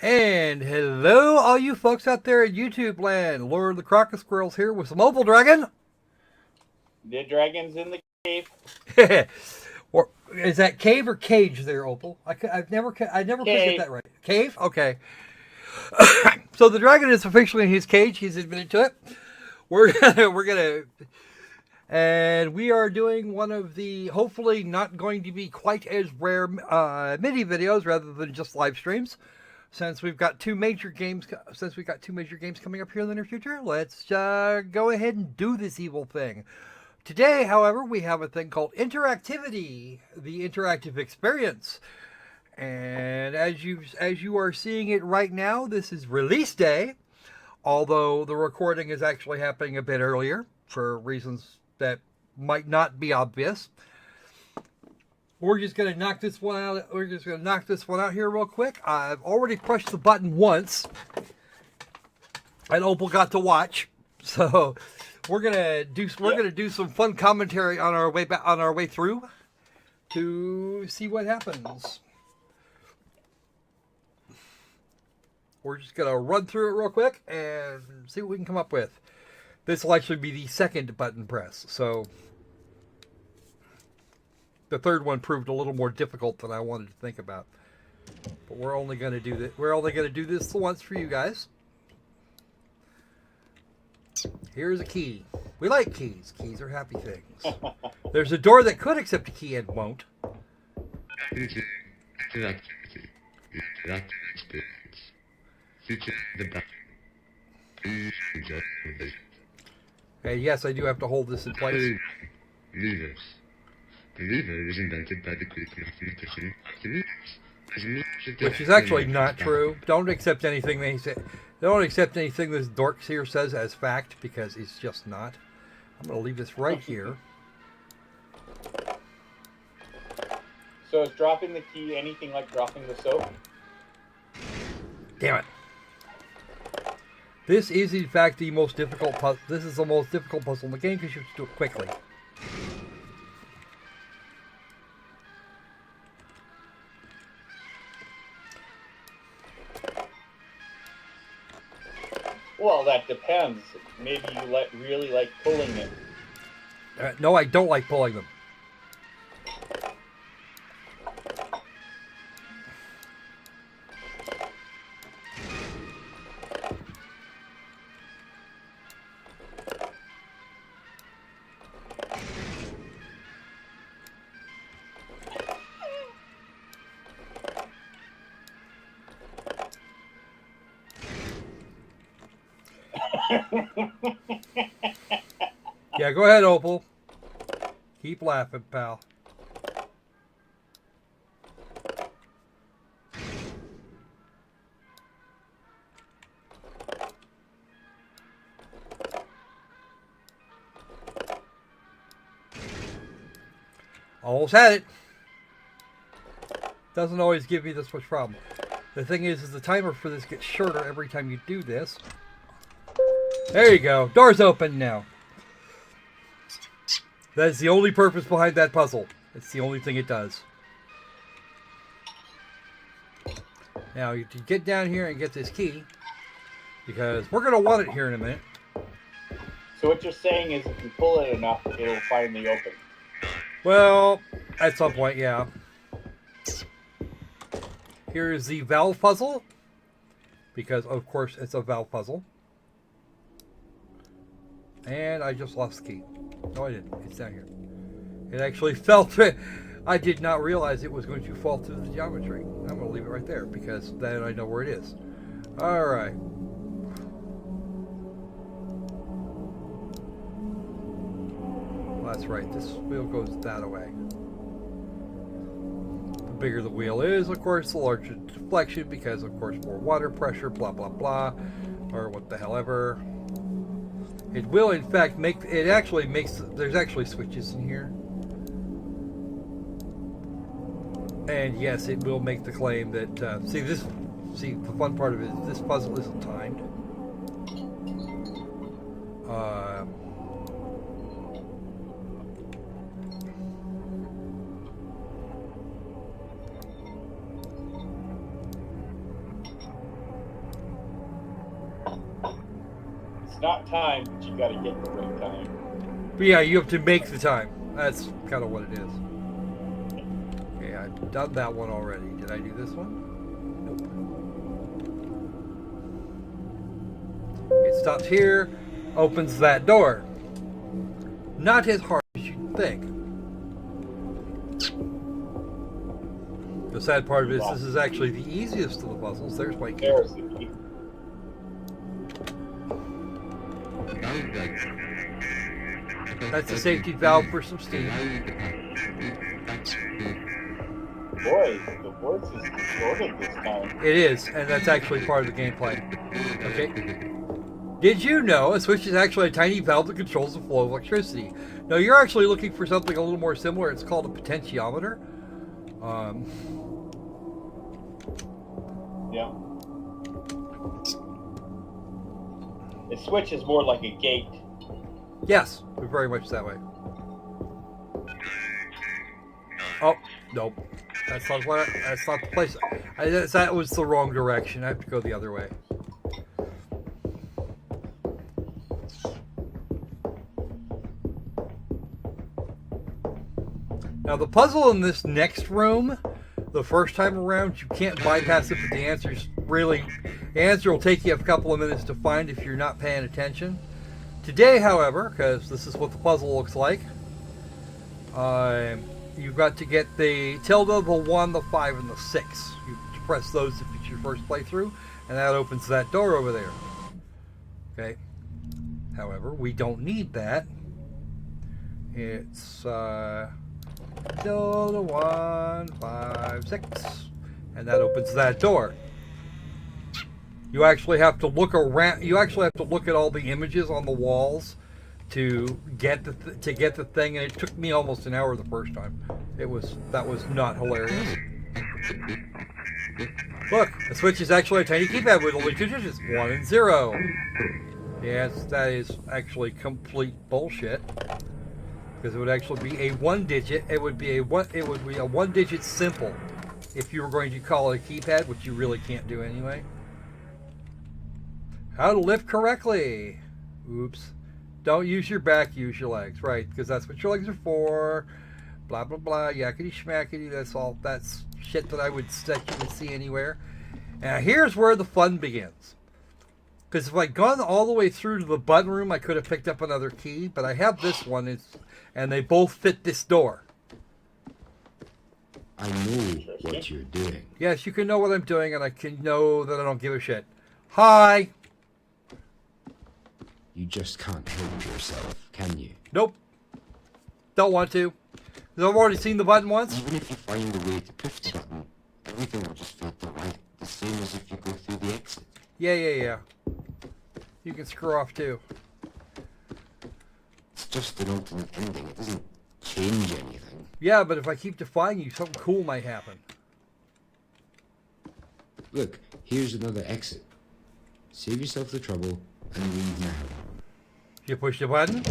And hello, all you folks out there in YouTube land. Lord of the Crocus Squirrels here with some Opal Dragon. The dragon's in the cave. Or is that cave or cage there, Opal? I never could get that right. Cave? Okay. So the dragon is officially in his cage. He's admitted to it. And we are doing one of the hopefully not going to be quite as rare mini videos rather than just live streams. Since we've got two major games coming up here in the near future, let's go ahead and do this evil thing. Today, however, we have a thing called Interactivity, the interactive experience. And as you are seeing it right now, this is release day, although the recording is actually happening a bit earlier for reasons that might not be obvious. We're just going to knock this one out. We're just going to knock this one out here real quick. I've already pushed the button once, and Opal got to watch. So we're gonna do some fun commentary on our way through to see what happens. We're just gonna run through it real quick and see what we can come up with. This will actually be the second button press, so the third one proved a little more difficult than I wanted to think about. But we're only gonna do that. We're only gonna do this once for you guys. Here's a key. We like keys. Keys are happy things. There's a door that could accept a key and won't. And yes, I do have to hold this in place. The lever is invented by the Greek mathematician Archimedes. Which is actually not true. Don't accept anything they say. Don't accept anything this dork here says as fact, because it's just not. I'm going to leave this right here. So is dropping the key anything like dropping the soap? Damn it. This is in fact the most difficult puzzle. This is the most difficult puzzle in the game because you have to do it quickly. Well, that depends. Maybe you really like pulling it. No, I don't like pulling them. Yeah, go ahead, Opal. Keep laughing, pal. Almost had it. Doesn't always give me this much problem. The thing is the timer for this gets shorter every time you do this. There you go. Door's open now. That is the only purpose behind that puzzle. It's the only thing it does. Now, you can get down here and get this key, because we're going to want it here in a minute. So what you're saying is if you pull it enough, it'll finally open. Well, at some point, yeah. Here is the valve puzzle, because, of course, it's a valve puzzle. And I just lost the key. No, I didn't. It's down here. It actually fell through. I did not realize it was going to fall through the geometry. I'm going to leave it right there because then I know where it is. All right. Well, that's right. This wheel goes that way. The bigger the wheel is, of course, the larger the deflection because, of course, more water pressure, blah, blah, blah, or what the hell ever. It will, in fact, there's actually switches in here. And yes, it will make the claim that, see, the fun part of it is this puzzle isn't timed. not time, but you got to get the right time. But yeah, you have to make the time. That's kind of what it is. Okay, I've done that one already. Did I do this one? Nope. It stops here, opens that door. Not as hard as you'd think. The sad part of it is this is actually the easiest of the puzzles. There's my key. There's the key. That's a safety valve for some steam. Boy, the voice is distorted this time. It is, and that's actually part of the gameplay. Okay. Did you know a switch is actually a tiny valve that controls the flow of electricity? No, you're actually looking for something a little more similar. It's called a potentiometer. Yeah. The switch is more like a gate. Yes, very much that way. Oh, nope. That's not the place. That was the wrong direction. I have to go the other way. Now the puzzle in this next room, the first time around, you can't bypass it, but the answer will take you a couple of minutes to find if you're not paying attention. Today, however, because this is what the puzzle looks like, you've got to get the tilde, the 1, the 5, and the 6. You press those if it's your first playthrough, and that opens that door over there. Okay. However, we don't need that. It's tilde, 1, 5, 6, and that opens that door. You actually have to look around. You actually have to look at all the images on the walls to get the thing, and it took me almost an hour the first time. That was not hilarious. Look, the Switch is actually a tiny keypad with only 2 digits, 1 and 0. Yes, that is actually complete bullshit. Because it would actually be a 1-digit. It would be a 1-digit simple if you were going to call it a keypad, which you really can't do anyway. How to lift correctly. Oops. Don't use your back, use your legs. Right, because that's what your legs are for. Blah, blah, blah. Yakety schmackety. That's shit that you would see anywhere. Now, here's where the fun begins. Because if I'd gone all the way through to the button room, I could have picked up another key. But I have this one, and they both fit this door. I know what you're doing. Yes, you can know what I'm doing, and I can know that I don't give a shit. Hi! You just can't help yourself, can you? Nope. Don't want to. Because I've already seen the button once. Even if you find a way to push the button, everything will just feel right, the same as if you go through the exit. Yeah. You can screw off too. It's just an alternate ending. It doesn't change anything. Yeah, but if I keep defying you, something cool might happen. Look, here's another exit. Save yourself the trouble and leave now. You push the button,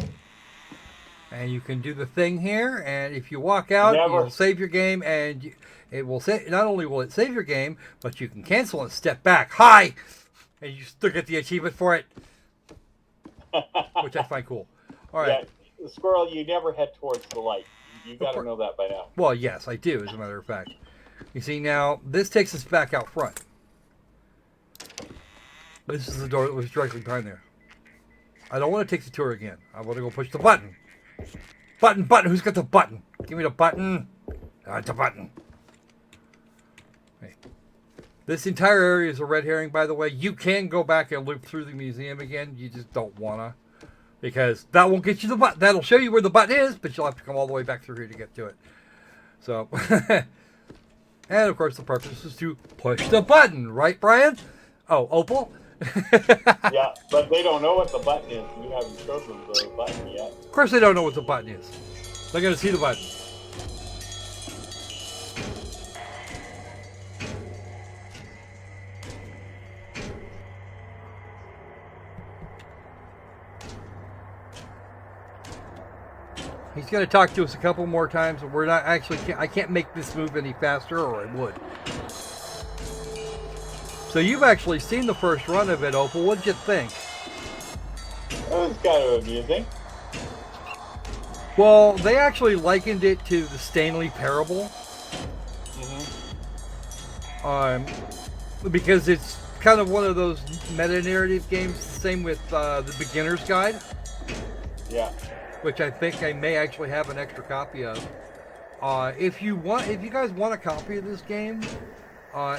and you can do the thing here, and if you walk out, you'll save your game, and it will say, not only will it save your game, but you can cancel and step back. Hi! And you still get the achievement for it. Which I find cool. All right. Yeah, Squirrel, you never head towards the light. You got to know that by now. Well, yes, I do, as a matter of fact. You see, now, this takes us back out front. This is the door that was directly behind there. I don't want to take the tour again. I want to go push the button. Button. Who's got the button? Give me the button. The button. Okay. This entire area is a red herring, by the way. You can go back and loop through the museum again. You just don't want to. Because that won't get you the button. That'll show you where the button is, but you'll have to come all the way back through here to get to it. So, and of course the purpose is to push the button. Right, Brian? Oh, Opal? Yeah, but they don't know what the button is. You haven't showed them the button yet. Of course they don't know what the button is. They're going to see the button. He's going to talk to us a couple more times, and we're not actually. I can't make this move any faster, or I would. So you've actually seen the first run of it, Opal. What'd you think? was kind of amusing. Well, they actually likened it to the Stanley Parable. Because it's kind of one of those meta-narrative games. Same with the Beginner's Guide. Yeah. Which I think I may actually have an extra copy of. If you guys want a copy of this game,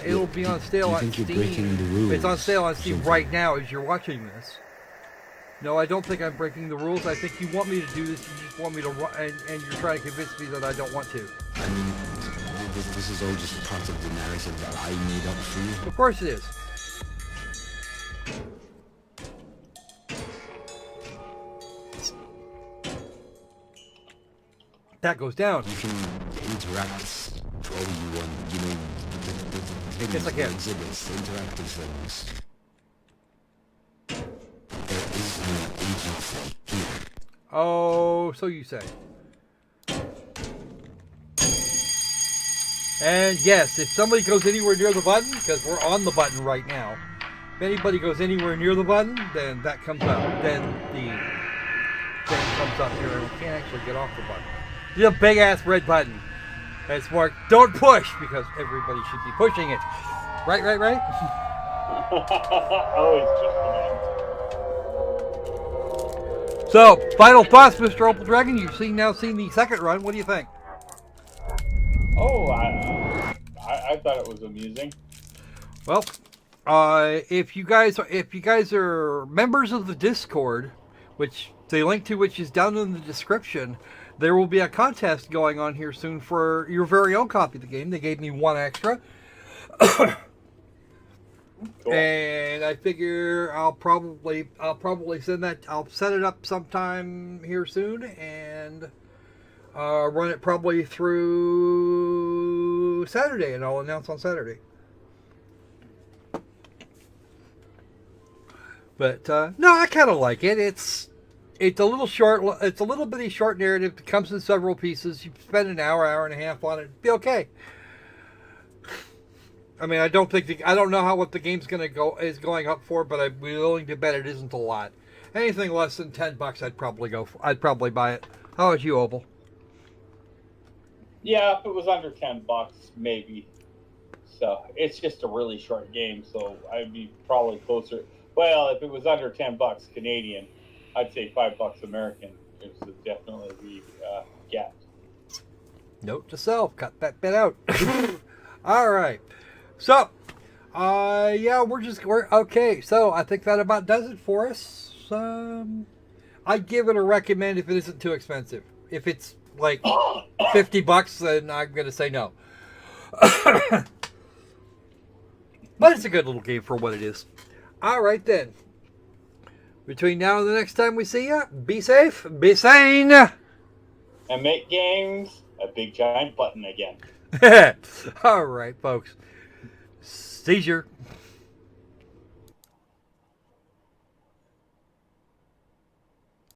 it'll be on sale on Steam. It's on sale on Steam right now as you're watching this. No, I don't think I'm breaking the rules. I think you want me to do this. You just want me to run, and you're trying to convince me that I don't want to. I mean, this is all just part of the narrative that I made up for you. Of course it is. That goes down. You can interact all you want, you know, the Yes, I can. exhibits, interactive things. There is no agency here. Oh, so you say. And yes, if somebody goes anywhere near the button, because we're on the button right now, if anybody goes anywhere near the button, then that comes up. Then the thing comes up here and we can't actually get off the button. It's a big ass red button. That's marked, don't push, because everybody should be pushing it. Right? Always just So, final thoughts, Mr. Opal Dragon. You've now seen the second run. What do you think? Oh, I thought it was amusing. Well, if you guys are members of the Discord, which the link to which is down in the description, there will be a contest going on here soon for your very own copy of the game. They gave me one extra. Cool. And I figure I'll probably send that. I'll set it up sometime here soon and run it probably through Saturday, and I'll announce on Saturday. But no, I kind of like it. It's a little short. It's a little bitty short narrative. It comes in several pieces. You spend an hour and a half on it. It'd be okay. I mean, I don't know what the game's is going up for, but I'm willing to bet it isn't a lot. Anything less than $10, I'd probably buy it. How about you, Opal? Yeah, if it was under $10, maybe. So it's just a really short game, so I'd be probably closer. Well, if it was under $10 Canadian, I'd say $5 American is definitely the gap. Note to self: cut that bit out. All right. So, yeah, we're okay. So I think that about does it for us. I'd give it a recommend if it isn't too expensive. If it's like $50, then I'm gonna say no. But it's a good little game for what it is. All right then. Between now and the next time we see you, be safe, be sane, and make games a big giant button again. All right, folks. Seizure.